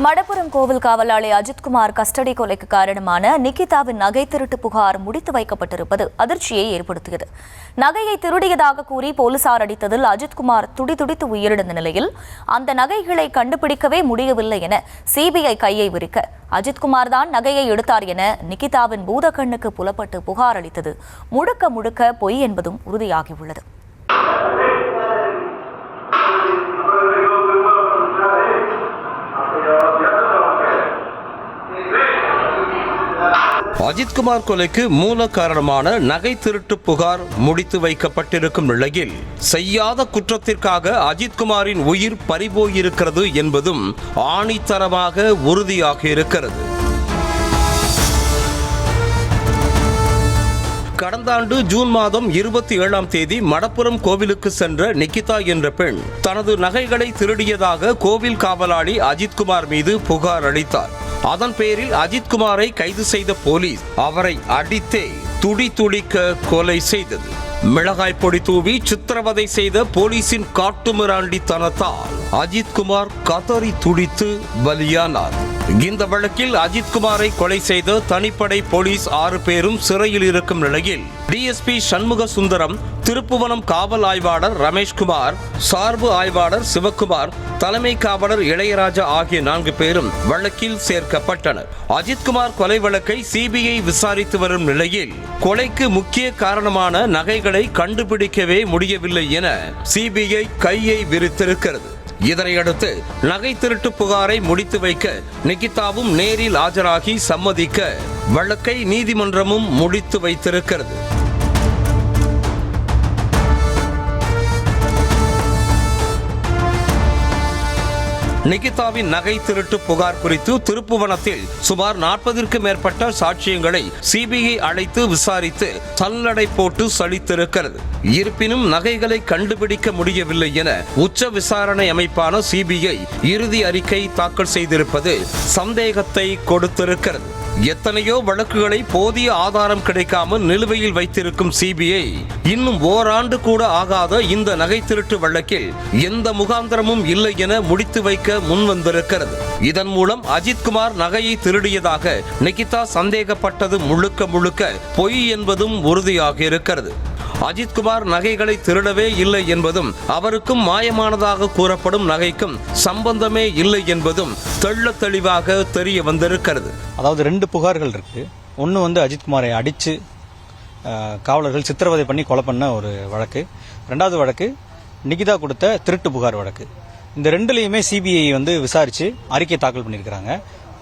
மடப்புரம் கோவில் காவலாளி அஜித்குமார் கஸ்டடி கொலைக்கு காரணமான நிகிதாவின் நகை திருட்டு புகார் முடித்து வைக்கப்பட்டிருப்பது அதிர்ச்சியை ஏற்படுத்தியது. நகையை திருடியதாக கூறி போலீசார் அடித்ததில் அஜித்குமார் துடிதுடித்து உயிரிழந்த நிலையில் அந்த நகைகளை கண்டுபிடிக்கவே முடியவில்லை என சிபிஐ கையை விரிக்க அஜித்குமார் தான் நகையை எடுத்தார் என நிகிதாவின் பூதக்கண்ணுக்கு புலப்பட்டு புகார் அளித்தது முழுக்க முழுக்க பொய் என்பதும் உறுதியாகியுள்ளது. அஜித்குமார் கொலைக்கு மூல காரணமான நகை திருட்டு புகார் முடித்து வைக்கப்பட்டிருக்கும் நிலையில் செய்யாத குற்றத்திற்காக அஜித்குமாரின் உயிர் பறிபோயிருக்கிறது என்பதும் ஆணித்தரமாக உறுதியாக இருக்கிறது. கடந்த ஆண்டு ஜூன் மாதம் 27ஆம் தேதி மடப்புரம் கோவிலுக்கு சென்ற நிகிதா என்ற பெண் தனது நகைகளை திருடியதாக கோவில் காவலாளி அஜித்குமார் மீது புகார் அளித்தார். அதன் பேரில் அஜித்குமாரை கைது செய்த போலீஸ் அவரை அடித்தே துடி துடிக்க கொலை செய்தது. மிளகாய் பொடி தூவி சித்திரவதை செய்த போலீசின் காட்டுமிராண்டித்தனத்தால் அஜித்குமார் கதறி துடித்து பலியானார். இந்த வழக்கில் அஜித்குமாரை கொலை செய்த தனிப்படை போலீஸ் 6 பேரும் சிறையில் இருக்கும் நிலையில் டிஎஸ்பி சண்முக சுந்தரம், திருப்புவனம் காவல் ஆய்வாளர் ரமேஷ்குமார், சார்பு ஆய்வாளர் சிவக்குமார், தலைமை காவலர் இளையராஜா ஆகிய 4 பேரும் வழக்கில் சேர்க்கப்பட்டனர். அஜித்குமார் கொலை வழக்கை சிபிஐ விசாரித்து வரும் நிலையில் கொலைக்கு முக்கிய காரணமான நகைகளை கண்டுபிடிக்கவே முடியவில்லை என சிபிஐ கையை விரித்திருக்கிறது. இதனையடுத்து நகை திருட்டு புகாரை முடித்து வைக்க நிகிதாவும் நேரில் ஆஜராகி சம்மதிக்க வழக்கை நீதிமன்றமும் முடித்து வைத்திருக்கிறது. நிகிதாவின் நகை திருட்டு புகார் குறித்து திருப்புவனத்தில் சுமார் 40க்கும் மேற்பட்ட சாட்சியங்களை சிபிஐ அழைத்து விசாரித்து சல்லடை போட்டு சலித்திருக்கிறது. இருப்பினும் நகைகளை கண்டுபிடிக்க முடியவில்லை என உச்ச விசாரணை அமைப்பான சிபிஐ இறுதி அறிக்கை தாக்கல் செய்திருப்பது சந்தேகத்தை கொடுத்திருக்கிறது. எத்தனையோ வழக்குகளை போதிய ஆதாரம் கிடைக்காமல் நிலுவையில் வைத்திருக்கும் சிபிஐ இன்னும் ஓராண்டு கூட ஆகாத இந்த நகை திருட்டு வழக்கில் எந்த முகாந்திரமும் இல்லை என முடித்து வைக்க முன்வந்திருக்கிறது. இதன் மூலம் அஜித்குமார் நகையை திருடியதாக நிகிதா சந்தேகப்பட்டது முழுக்க முழுக்க பொய் என்பதும் உறுதியாக இருக்கிறது. அஜித்குமார் நகைகளை திருடவே இல்லை என்பதும் அவருக்கும் மாயமானதாக கூறப்படும் நகைக்கும் சம்பந்தமே இல்லை என்பதும் தெள்ள தெளிவாக தெரிய வந்திருக்கிறது. அதாவது 2 புகார்கள் இருக்கு. ஒன்று அஜித்குமாரை அடித்து காவலர்கள் சித்திரவதை பண்ணி கொலை பண்ண ஒரு வழக்கு. 2வது வழக்கு நிகிதா கொடுத்த திருட்டு புகார் வழக்கு. இந்த 2லையுமே சிபிஐ விசாரிச்சு அறிக்கை தாக்கல் பண்ணியிருக்கிறாங்க.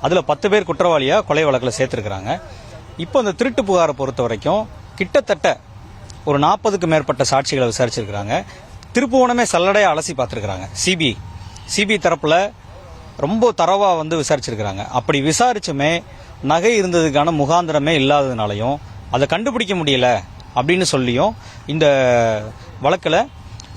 அதில் 10 பேர் குற்றவாளியாக கொலை வழக்கில் சேர்த்திருக்கிறாங்க. இப்போ இந்த திருட்டு புகாரை பொறுத்த வரைக்கும் கிட்டத்தட்ட ஒரு 40க்கும் மேற்பட்ட சாட்சிகளை விசாரிச்சிருக்கிறாங்க. திருப்புவனமே சல்லடையாக அலசி பார்த்துருக்குறாங்க. சிபிஐ தரப்புல ரொம்ப தரவா விசாரிச்சிருக்கிறாங்க. அப்படி விசாரிச்சுமே நகை இருந்ததுக்கான முகாந்திரமே இல்லாததுனாலையும் அதை கண்டுபிடிக்க முடியல அப்படின்னு சொல்லியும் இந்த வழக்கில்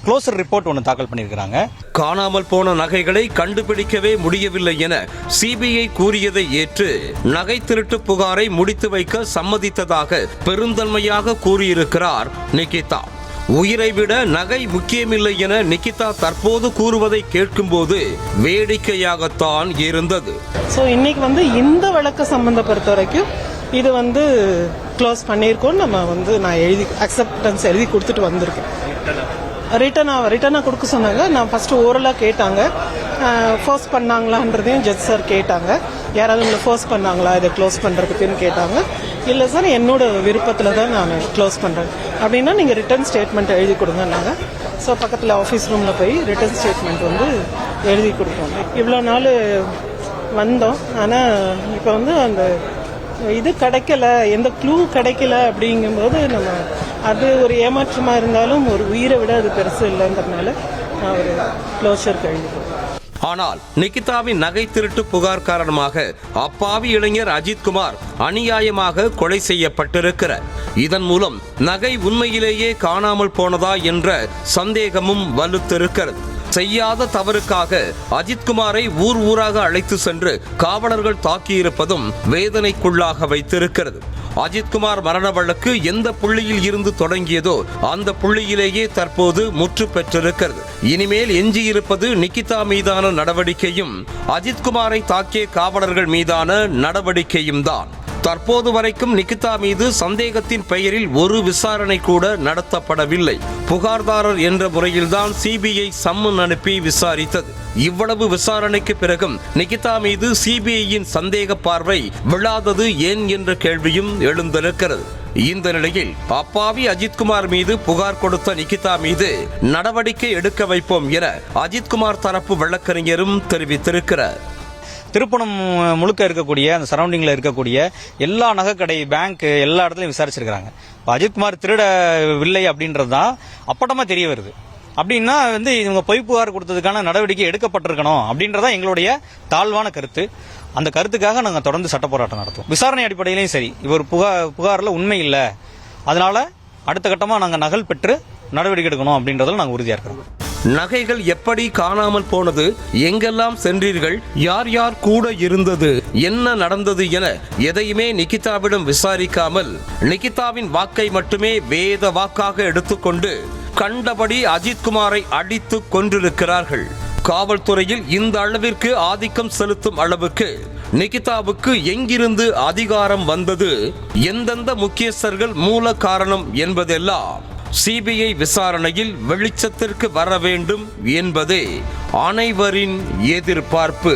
க்ளோசர் ரிப்போர்ட் ஒன்று தாக்கல் பண்ணியிருக்கிறாங்க. காணாமல் போன நகைகளை கண்டுபிடிக்கவே முடியவில்லை என சிபிஐ கூறியதை ஏற்று நகை திருட்டு புகாரை முடித்து வைக்க சம்மதித்ததாக பெருந்தன்மையாக கூறியிருக்கிறார் நிகிதா. உயிரை விட நகை முக்கியமில்லை என நிகிதா தற்போது கூறுவதை கேட்கும்போது வேடிக்கையாகத்தான் இருந்தது. ஸோ இன்னைக்கு இந்த வழக்கு சம்பந்தப்பட்ட வரைக்கும் இது க்ளோஸ் பண்ணியிருக்கோம். நம்ம நான் அக்செப்டன்ஸ் எழுதி கொடுத்துட்டு வந்திருக்கேன். ரிட்டனாக கொடுக்க சொன்னாங்க. நான் ஃபர்ஸ்ட் ஓரலாக கேட்டாங்க, ஃபோர்ஸ் பண்ணாங்களான்றதையும் ஜட்ஜ் சார் கேட்டாங்க. யாராவது உங்களை ஃபோர்ஸ் பண்ணாங்களா இதை க்ளோஸ் பண்ணுறதுக்குன்னு கேட்டாங்க. இல்லை சார், என்னோட விருப்பத்தில் தான் நான் க்ளோஸ் பண்ணுறேன் அப்படின்னா நீங்கள் ரிட்டன் ஸ்டேட்மெண்ட் எழுதி கொடுங்கன்னாங்க. ஸோ பக்கத்தில் ஆஃபீஸ் ரூமில் போய் ரிட்டன் ஸ்டேட்மெண்ட் எழுதி கொடுத்தோம். இவ்வளோ நாள் வந்தோம். ஆனால் இப்போ அந்த இது கிடைக்கல, எந்த க்ளூ கிடைக்கல அப்படிங்கும்போது நம்ம அது ஒரு ஏமாற்றமாக இருந்தாலும் ஒரு உயிரை விட அது பெருசு இல்லைங்கிறதுனால நான் ஒரு க்ளோஷர் எழுதிக்கிறேன். ஆனால் நிகிதாவின் நகை திருட்டு புகார் காரணமாக அப்பாவி இளைஞர் அஜித்குமார் அநியாயமாக கொலை செய்யப்பட்டிருக்கிறார். இதன் மூலம் நகை உண்மையிலேயே காணாமல் போனதா என்ற சந்தேகமும் வலுத்திருக்கிறது. செய்யாத தவறுக்காக அஜித்குமாரை ஊராக அழைத்து சென்று காவலர்கள் தாக்கியிருப்பதும் வேதனைக்குள்ளாக வைத்திருக்கிறது. அஜித்குமார் மரண வழக்கு எந்த புள்ளியில் இருந்து தொடங்கியதோ அந்த புள்ளியிலேயே தற்போது முற்று பெற்றிருக்கிறது. இனிமேல் எஞ்சியிருப்பது நிகிதா மீதான நடவடிக்கையும் அஜித்குமாரை தாக்கிய காவலர்கள் மீதான நடவடிக்கையும் தான். தற்போது வரைக்கும் நிகிதா மீது சந்தேகத்தின் பெயரில் ஒரு விசாரணை கூட நடத்தப்படவில்லை. புகார்தாரர் என்ற முறையில்தான் சிபிஐ சம்மன் அனுப்பி விசாரித்தது. இவ்வளவு விசாரணைக்கு பிறகும் நிகிதா மீது சிபிஐயின் சந்தேக பார்வை விழாதது ஏன் என்ற கேள்வியும் எழுந்திருக்கிறது. இந்த நிலையில் அப்பாவி அஜித்குமார் மீது புகார் கொடுத்த நிகிதா மீது நடவடிக்கை எடுக்க வைப்போம் என அஜித்குமார் தரப்பு வழக்கறிஞரும் தெரிவித்திருக்கிறார். திருப்பணம் முழுக்க இருக்கக்கூடிய அந்த சரௌண்டிங்கில் இருக்கக்கூடிய எல்லா நகைக்கடை, பேங்க் எல்லா இடத்துலையும் விசாரிச்சிருக்காங்க. இப்போ அஜித்குமார் திருடவில்லை அப்படின்றது தான் அப்பட்டமாக தெரிய வருது. அப்படின்னா இவங்க பொய் புகார் கொடுத்ததுக்கான நடவடிக்கை எடுக்கப்பட்டிருக்கணும் அப்படின்றதா எங்களுடைய தாழ்வான கருத்து. அந்த கருத்துக்காக நாங்கள் தொடர்ந்து சட்ட போராட்டம் நடத்துவோம். விசாரணை அடிப்படையிலையும் சரி, இவர் புகாரில் உண்மை இல்லை, அதனால அடுத்த கட்டமாக நாங்கள் நகல் பெற்று நடவடிக்கை எடுக்கணும் அப்படின்றதில் நாங்கள் உறுதியாக இருக்கிறோம். நகைகள் எப்படி காணாமல் போனது, எங்கெல்லாம் சென்றீர்கள், யார் யார் கூட இருந்தது, என்ன நடந்தது என எதையுமே நிகிதாவிடம் விசாரிக்காமல் நிகிதாவின் வாக்கை மட்டுமே வேத வாக்காக எடுத்துக்கொண்டு கண்டபடி அஜித்குமாரை அடித்து கொண்டிருக்கிறார்கள். காவல்துறையில் இந்த அளவிற்கு ஆதிக்கம் செலுத்தும் அளவுக்கு நிகிதாவுக்கு எங்கிருந்து அதிகாரம் வந்தது, எந்தெந்த முக்கியஸ்தர்கள் மூல காரணம் என்பதெல்லாம் சிபிஐ விசாரணையில் வெளிச்சத்திற்கு வர வேண்டும் என்பதே அனைவரின் எதிர்பார்ப்பு.